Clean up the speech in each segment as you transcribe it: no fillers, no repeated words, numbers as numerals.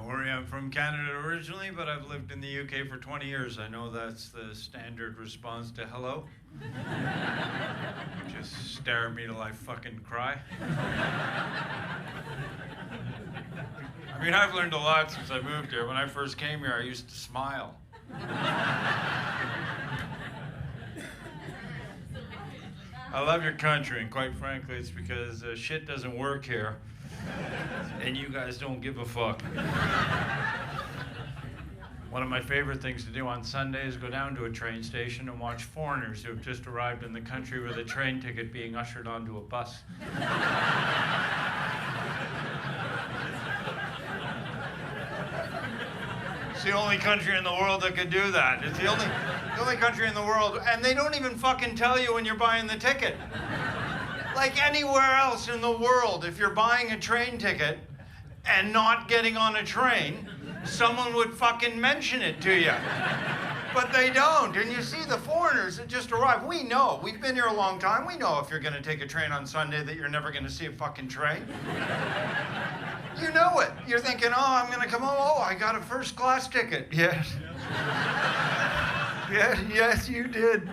Don't worry, I'm from Canada originally, but I've lived in the UK for 20 years. I know that's the standard response to hello. Just stare at me till I fucking cry. I mean, I've learned a lot since I moved here. When I first came here, I used to smile. I love your country, and quite frankly, it's because shit doesn't work here, and you guys don't give a fuck. One of my favorite things to do on Sunday is go down to a train station and watch foreigners who have just arrived in the country with a train ticket being ushered onto a bus. It's the only country in the world that could do that. It's the only country in the world, and they don't even fucking tell you when you're buying the ticket. Like anywhere else in the world, if you're buying a train ticket and not getting on a train, someone would fucking mention it to you. But they don't, and you see the foreigners that just arrived. We know, we've been here a long time. We know if you're gonna take a train on Sunday that you're never gonna see a fucking train. You know it. You're thinking, oh, I'm gonna come home. Oh, I got a first class ticket. Yes. Yes, you did.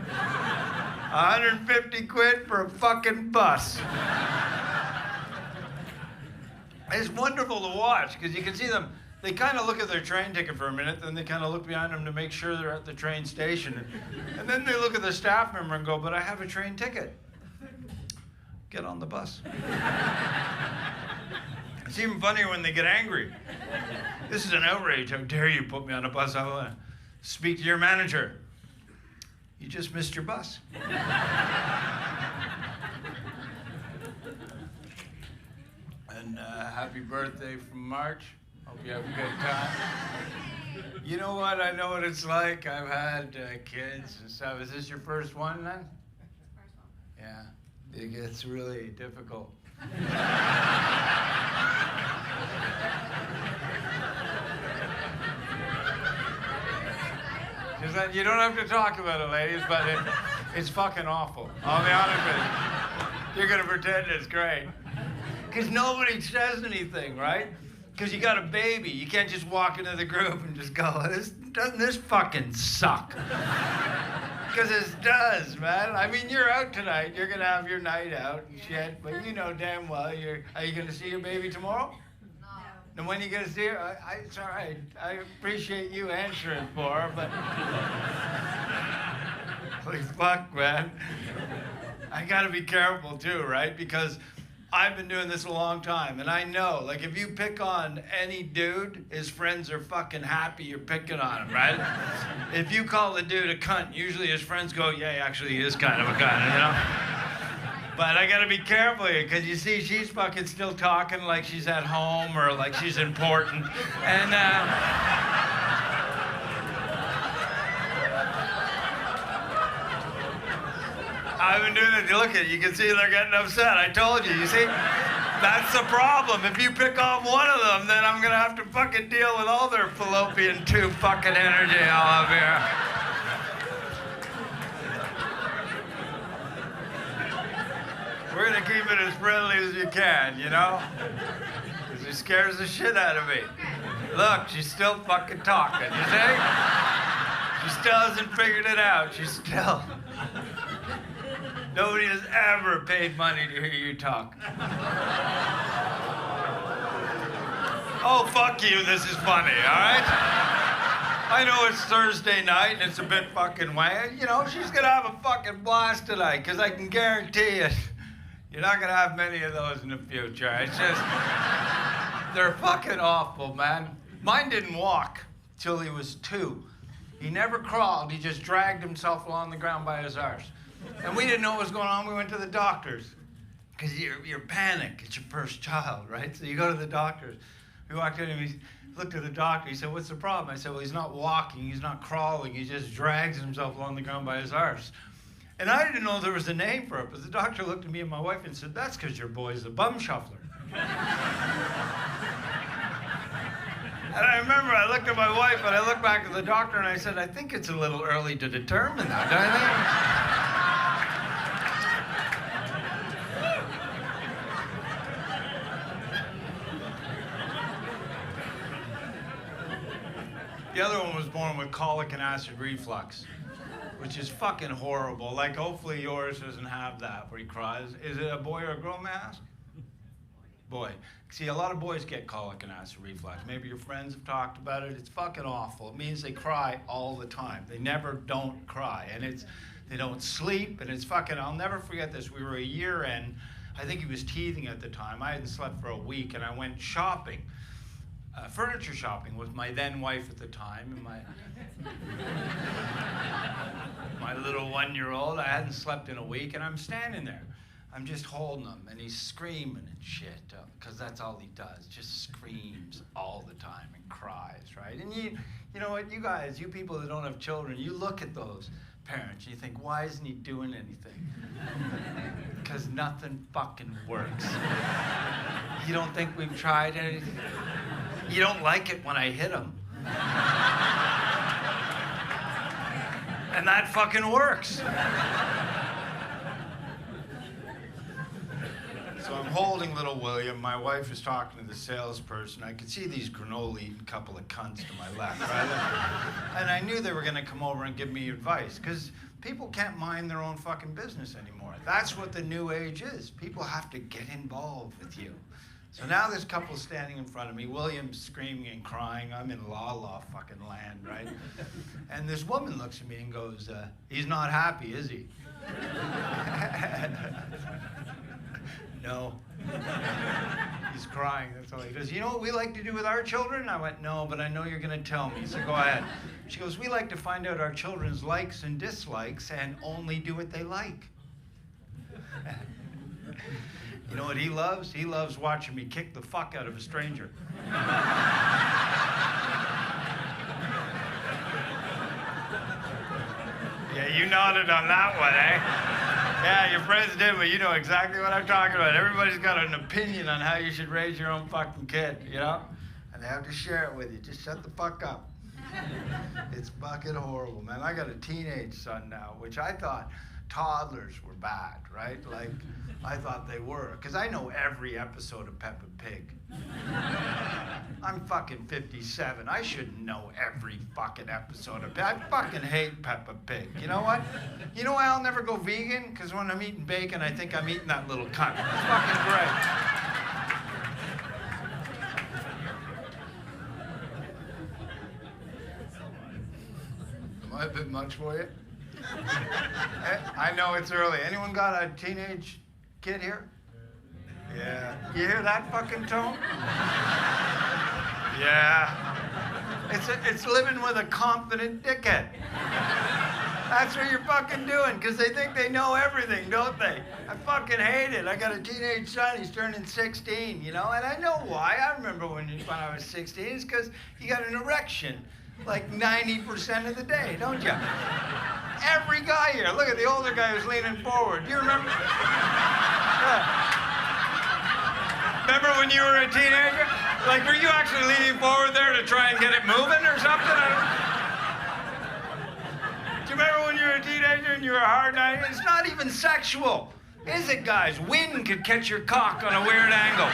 150 quid for a fucking bus. It's wonderful to watch because you can see them. They kind of look at their train ticket for a minute, then they kind of look behind them to make sure they're at the train station. And then they look at the staff member and go, but I have a train ticket. Get on the bus. It's even funnier when they get angry. This is an outrage. How dare you put me on a bus? I want to speak to your manager. You just missed your bus. And happy birthday from March. Hope you have a good time. You know what? I know what it's like. I've had kids and stuff. Is this your first one then? First one. Yeah. It gets really difficult. You don't have to talk about it, ladies, but it's fucking awful. I'll be honest with you. You're gonna pretend it's great. Because nobody says anything, right? Because you got a baby. You can't just walk into the group and just go, doesn't this fucking suck? Because it does, man. I mean, you're out tonight. You're gonna have your night out and shit, but you know damn well are you gonna see your baby tomorrow? And when you gonna see her, it's all right. I appreciate you answering for her, but holy fuck, man. I gotta be careful too, right? Because I've been doing this a long time, and I know, like, if you pick on any dude, his friends are fucking happy you're picking on him, right? If you call the dude a cunt, usually his friends go, yeah, actually, he is kind of a cunt, you know? But I gotta be careful here, because you see, she's fucking still talking like she's at home or like she's important. And, I've been doing it. Look at it. You can see they're getting upset. I told you. You see? That's the problem. If you pick off one of them, then I'm gonna have to fucking deal with all their fallopian tube fucking energy all up here. We're gonna keep it as friendly as you can, you know? Because it scares the shit out of me. Look, she's still fucking talking, you see? She still hasn't figured it out. She's still... Nobody has ever paid money to hear you talk. Oh, fuck you, this is funny, all right? I know it's Thursday night and it's a bit fucking wet. You know, she's gonna have a fucking blast tonight, because I can guarantee it. You're not gonna have many of those in the future. It's just, they're fucking awful, man. Mine didn't walk till he was 2. He never crawled, he just dragged himself along the ground by his arse. And we didn't know what was going on. We went to the doctors. Because you're panicked. It's your first child, right? So you go to the doctors. We walked in and we looked at the doctor. He said, what's the problem? I said, well, he's not walking. He's not crawling. He just drags himself along the ground by his arse. And I didn't know there was a name for it. But the doctor looked at me and my wife and said, that's because your boy's a bum shuffler. And I remember I looked at my wife and I looked back at the doctor and I said, I think it's a little early to determine that, don't you think? The other one was born with colic and acid reflux, which is fucking horrible. Like, hopefully yours doesn't have that where he cries. Is it a boy or a girl, may I ask? Boy. See, a lot of boys get colic and acid reflux. Maybe your friends have talked about it. It's fucking awful. It means they cry all the time. They never don't cry. And they don't sleep, and it's fucking, I'll never forget this. We were a year in. I think he was teething at the time. I hadn't slept for a week, and I went shopping. Furniture shopping with my then wife at the time, and my little 1-year-old. I hadn't slept in a week, and I'm standing there. I'm just holding him, and he's screaming and shit, because that's all he does, just screams all the time and cries, right? And you know what, you guys, you people that don't have children, you look at those parents, you think, why isn't he doing anything? Because nothing fucking works. You don't think we've tried anything? You don't like it when I hit him. And that fucking works. So I'm holding little William. My wife is talking to the salesperson. I could see these granola-eating couple of cunts to my left, right? And I knew they were going to come over and give me advice, because people can't mind their own fucking business anymore. That's what the new age is. People have to get involved with you. So now this couple's standing in front of me. William's screaming and crying. I'm in la fucking land, right? And this woman looks at me and goes, he's not happy, is he? No. He's crying, that's all he does. You know what we like to do with our children? I went, no, but I know you're going to tell me, so go ahead. She goes, we like to find out our children's likes and dislikes and only do what they like. You know what he loves? He loves watching me kick the fuck out of a stranger. Yeah, you nodded on that one, eh? Yeah, your friends did, but you know exactly what I'm talking about. Everybody's got an opinion on how you should raise your own fucking kid, you know? And they have to share it with you. Just shut the fuck up. It's fucking horrible, man. I got a teenage son now, which I thought toddlers were bad, right? Like, I thought they were, because I know every episode of Peppa Pig. I'm fucking 57. I should know every fucking episode of Peppa. I fucking hate Peppa Pig. You know what? You know why I'll never go vegan? Because when I'm eating bacon, I think I'm eating that little cunt. It's fucking great. Am I a bit much for you? I know it's early. Anyone got a teenage kid here? Yeah. You hear that fucking tone? Yeah. It's living with a confident dickhead. That's what you're fucking doing, because they think they know everything, don't they? I fucking hate it. I got a teenage son. He's turning 16, you know? And I know why. I remember when I was 16. It's because you got an erection like 90% of the day, don't you? Every guy here. Look at the older guy who's leaning forward. Do you remember? Yeah. Remember when you were a teenager? Like, were you actually leaning forward there to try and get it moving or something? Do you remember when you were a teenager and you were hard night? It's not even sexual, is it, guys? Wind could catch your cock on a weird angle.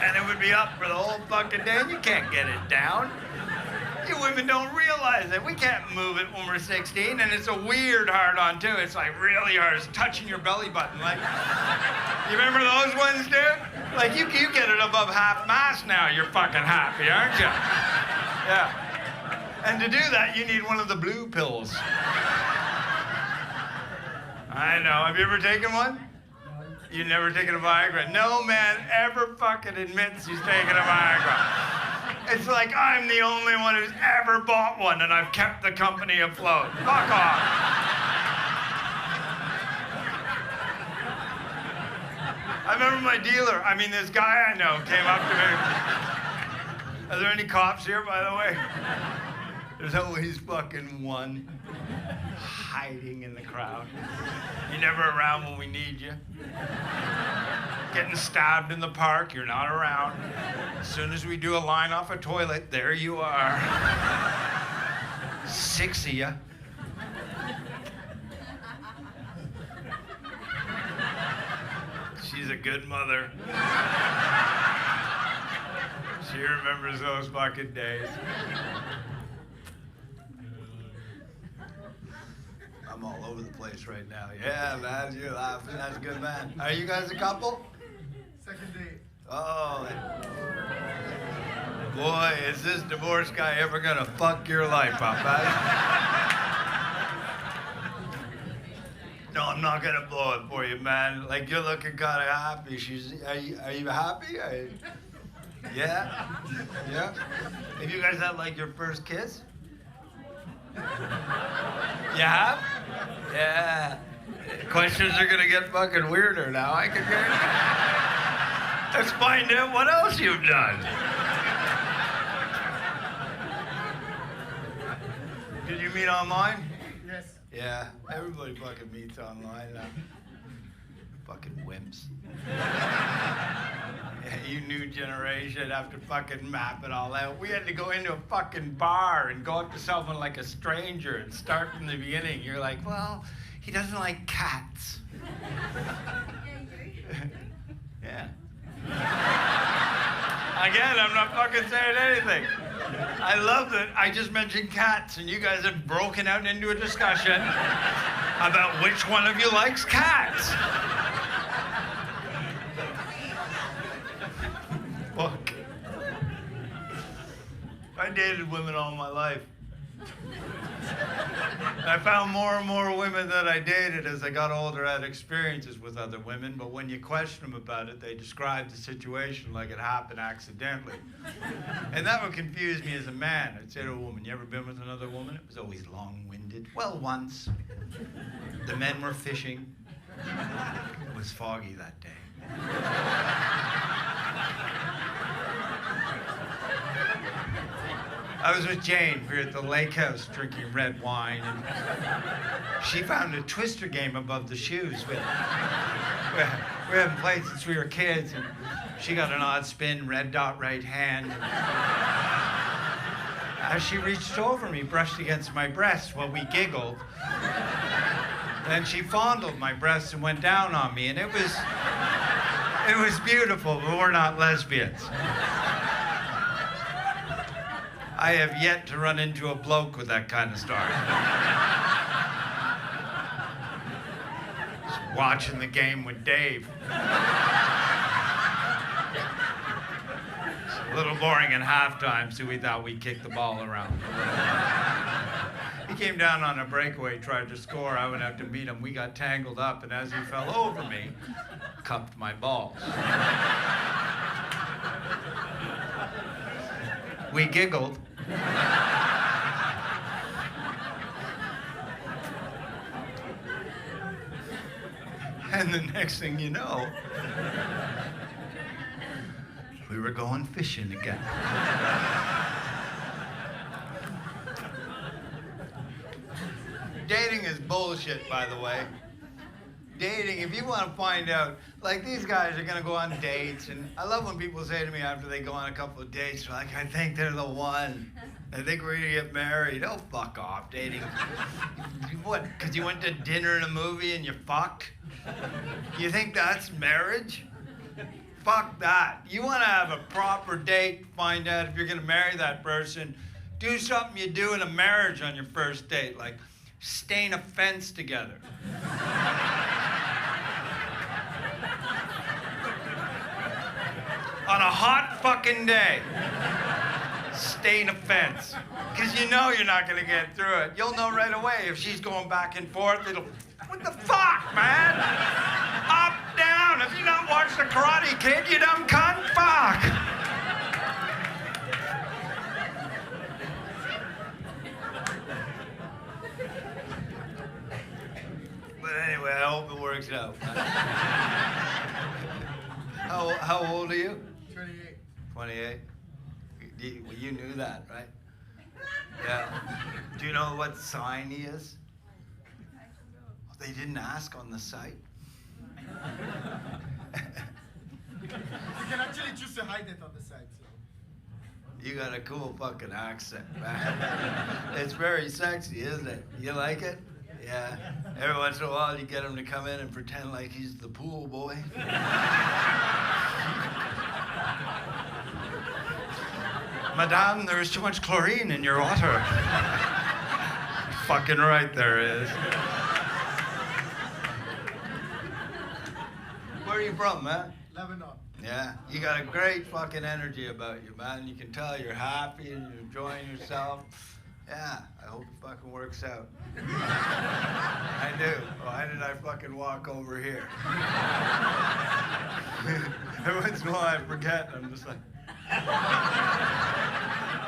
And it would be up for the whole fucking day, and you can't get it down. You women don't realize it. We can't move it when we're 16, and it's a weird hard-on, too. It's like really hard. It's touching your belly button. Like, you remember those ones, dude? Like, you get it above half-mast now. You're fucking happy, aren't you? Yeah. And to do that, you need one of the blue pills. I know. Have you ever taken one? You never taken a Viagra? No man ever fucking admits he's taken a Viagra. It's like I'm the only one who's ever bought one, and I've kept the company afloat. Fuck off. I remember my dealer, this guy I know came up to me. Are there any cops here, by the way? There's always fucking one hiding in the crowd. You're never around when we need you. Getting stabbed in the park, you're not around. As soon as we do a line off a toilet, there you are. 6 of you. She's a good mother. She remembers those fucking days. I'm all over the place right now. Yeah, man, you're laughing. That's good, man. Are you guys a couple? Second date. Oh. Boy, is this divorce guy ever gonna fuck your life up, huh? No, I'm not gonna blow it for you, man. Like, you're looking kind of happy. Are you happy? Yeah? Yeah? Have you guys had, like, your first kiss? You have? Yeah. Questions are gonna get fucking weirder now. I can guarantee. Let's find out what else you've done. Did you meet online? Yes. Yeah, everybody fucking meets online now. Fucking wimps. Yeah, you new generation have to fucking map it all out. We had to go into a fucking bar and go up to someone like a stranger and start from the beginning. You're like, well, he doesn't like cats. Yeah. Again, I'm not fucking saying anything. I love that I just mentioned cats and you guys have broken out into a discussion about which one of you likes cats. Fuck. I dated women all my life. I found more and more women that I dated as I got older had experiences with other women, but when you question them about it, they describe the situation like it happened accidentally. And that would confuse me as a man. I'd say to a woman, you ever been with another woman? It was always long-winded. Well, once. The men were fishing. It was foggy that day. I was with Jane. We were at the lake house drinking red wine, and she found a twister game above the shoes. We haven't played since we were kids, and she got an odd spin, red dot right hand. As she reached over me, brushed against my breast while we giggled. Then she fondled my breast and went down on me, and it was beautiful, but we're not lesbians. I have yet to run into a bloke with that kind of story. Just watching the game with Dave. It's a little boring at halftime, so we thought we'd kick the ball around. He came down on a breakaway, tried to score. I went out to meet him. We got tangled up, and as he fell over me, cupped my balls. We giggled. And the next thing you know, we were going fishing again. Dating is bullshit, by the way. Dating, if you want to find out, like these guys are going to go on dates, and I love when people say to me after they go on a couple of dates, they're like, I think they're the one. I think we're going to get married. Oh, fuck off, dating. What, because you went to dinner and a movie and you fucked? You think that's marriage? Fuck that. You want to have a proper date, find out if you're going to marry that person, do something you do in a marriage on your first date, like stain a fence together. On a hot fucking day, stain a fence. Because you know you're not going to get through it. You'll know right away if she's going back and forth. What the fuck, man? Up, down. Have you not watched The Karate Kid, you dumb cunt? Fuck. But anyway, I hope it works out. How old are you? 28. 28? You knew that, right? Yeah. Do you know what sign he is? They didn't ask on the site. You can actually choose to hide it on the side, so. You got a cool fucking accent, man. It's very sexy, isn't it? You like it? Yeah. Every once in a while, you get him to come in and pretend like he's the pool boy. Madame, there is too much chlorine in your water. Fucking right there is. Where are you from, man? Lebanon. Yeah, you got a great fucking energy about you, man. You can tell you're happy and you're enjoying yourself. Yeah, I hope it fucking works out. I do. Why did I fucking walk over here? Every once in a while I forget. I'm just like...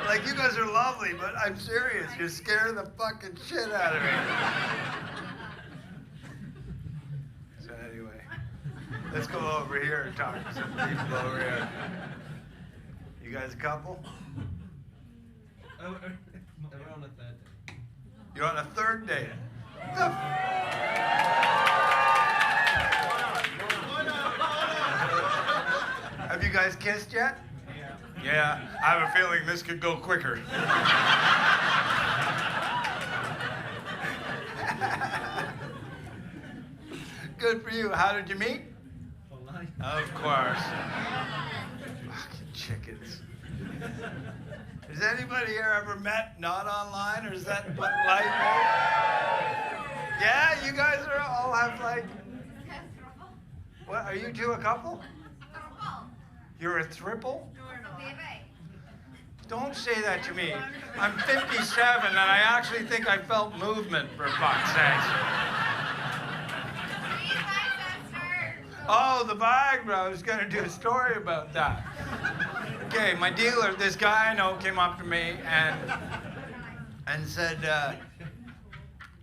Like, you guys are lovely, but I'm serious. You're scaring the fucking shit out of me. So anyway, let's go over here and talk to some people over here. You guys a couple? We're on a third day. You're on a third date. Have you guys kissed yet? Yeah, I have a feeling this could go quicker. Good for you. How did you meet? Online. Of course. Fucking chickens. Has anybody here ever met not online, or is that what life is? Yeah, you guys are all have like... What, are you two a couple? You're a triple? Don't say that to me. I'm 57 and I actually think I felt movement, for fuck's sake. Oh, the Viagra. I was going to do a story about that. Okay, my dealer, this guy I know, came up to me and said,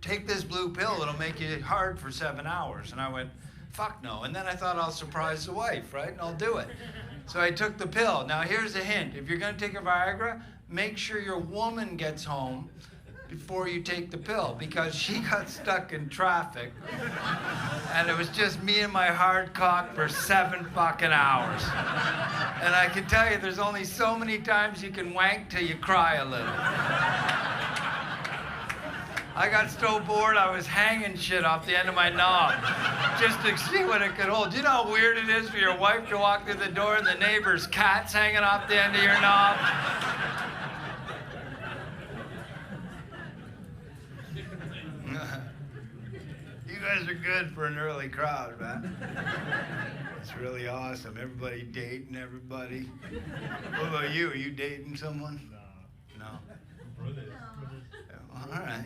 take this blue pill. It'll make you hard for 7 hours. And I went, fuck no. And then I thought I'll surprise the wife, right? And I'll do it. So I took the pill. Now here's a hint. If you're gonna take a Viagra, make sure your woman gets home before you take the pill, because she got stuck in traffic and it was just me and my hard cock for 7 fucking hours. And I can tell you there's only so many times you can wank till you cry a little. I got so bored I was hanging shit off the end of my knob just to see what it could hold. Do you know how weird it is for your wife to walk through the door and the neighbor's cat's hanging off the end of your knob? You guys are good for an early crowd, man. It's really awesome. Everybody dating everybody. What about you? Are you dating someone? No. Brothers. All right.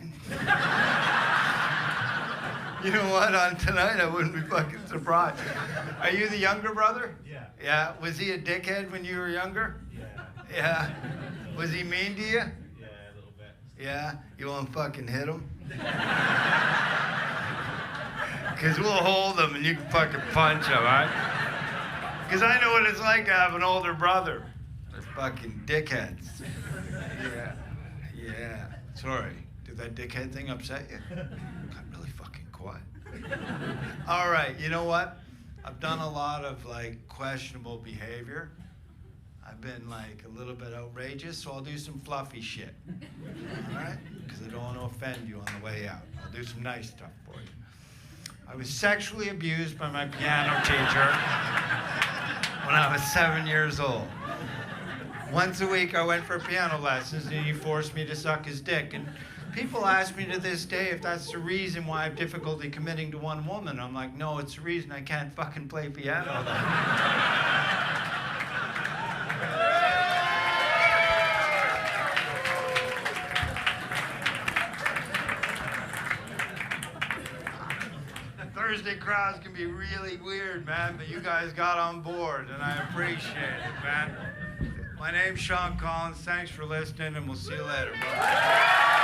You know what? On tonight, I wouldn't be fucking surprised. Are you the younger brother? Yeah. Yeah. Was he a dickhead when you were younger? Yeah. Yeah. Was he mean to you? Yeah, a little bit. Yeah. You won't fucking hit him? Because we'll hold him and you can fucking punch him, all right? Because I know what it's like to have an older brother. They're fucking dickheads. Yeah. Yeah. Sorry. Did that dickhead thing upset you? Got really fucking quiet. All right, you know what? I've done a lot of like questionable behavior. I've been like a little bit outrageous, so I'll do some fluffy shit. All right? Because I don't want to offend you on the way out. I'll do some nice stuff for you. I was sexually abused by my piano teacher when I was 7 years old. Once a week I went for piano lessons and he forced me to suck his dick. And people ask me to this day if that's the reason why I have difficulty committing to one woman. I'm like, no, it's the reason I can't fucking play piano. Thursday crowds can be really weird, man, but you guys got on board and I appreciate it, man. My name's Sean Collins. Thanks for listening, and we'll see you later, bro.